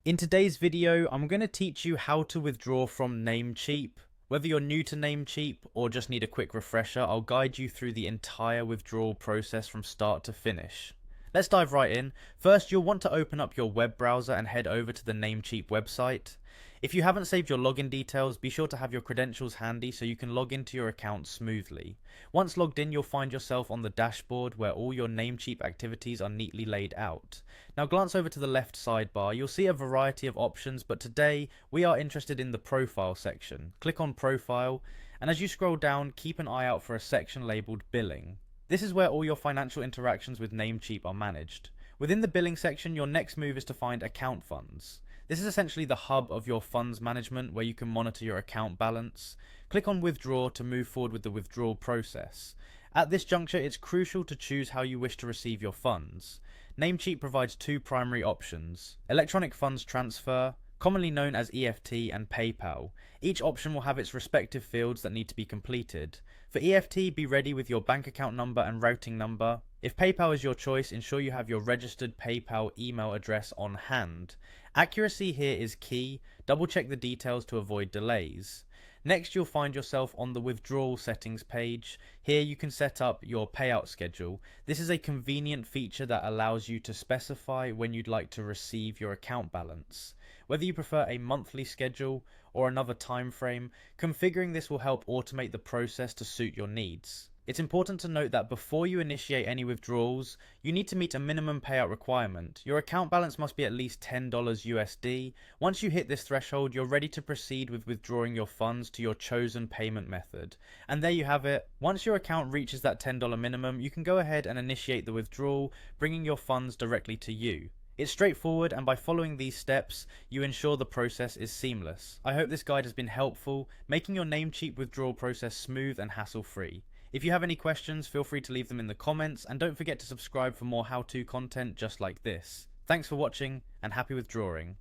In today's video, I'm going to teach you how to withdraw from Namecheap. Whether you're new to Namecheap or just need a quick refresher, I'll guide you through the entire withdrawal process from start to finish. Let's dive right in. First, you'll want to open up your web browser and head over to the Namecheap website. If you haven't saved your login details, be sure to have your credentials handy so you can log into your account smoothly. Once logged in, you'll find yourself on the dashboard where all your Namecheap activities are neatly laid out. Now glance over to the left sidebar, you'll see a variety of options, but today we are interested in the profile section. Click on profile, and as you scroll down, keep an eye out for a section labelled billing. This is where all your financial interactions with Namecheap are managed. Within the billing section, your next move is to find account funds. This is essentially the hub of your funds management where you can monitor your account balance. Click on withdraw to move forward with the withdrawal process. At this juncture, it's crucial to choose how you wish to receive your funds. Namecheap provides two primary options: electronic funds transfer, commonly known as EFT, and PayPal. Each option will have its respective fields that need to be completed. For EFT, be ready with your bank account number and routing number. If PayPal is your choice, ensure you have your registered PayPal email address on hand. Accuracy here is key. Double check the details to avoid delays. Next, you'll find yourself on the withdrawal settings page. Here you can set up your payout schedule. This is a convenient feature that allows you to specify when you'd like to receive your account balance. Whether you prefer a monthly schedule or another time frame, configuring this will help automate the process to suit your needs. It's important to note that before you initiate any withdrawals, you need to meet a minimum payout requirement. Your account balance must be at least $10 USD. Once you hit this threshold, you're ready to proceed with withdrawing your funds to your chosen payment method. And there you have it. Once your account reaches that $10 minimum, you can go ahead and initiate the withdrawal, bringing your funds directly to you. It's straightforward, and by following these steps, you ensure the process is seamless. I hope this guide has been helpful, making your Namecheap withdrawal process smooth and hassle-free. If you have any questions, feel free to leave them in the comments, and don't forget to subscribe for more how-to content just like this. Thanks for watching, and happy withdrawing.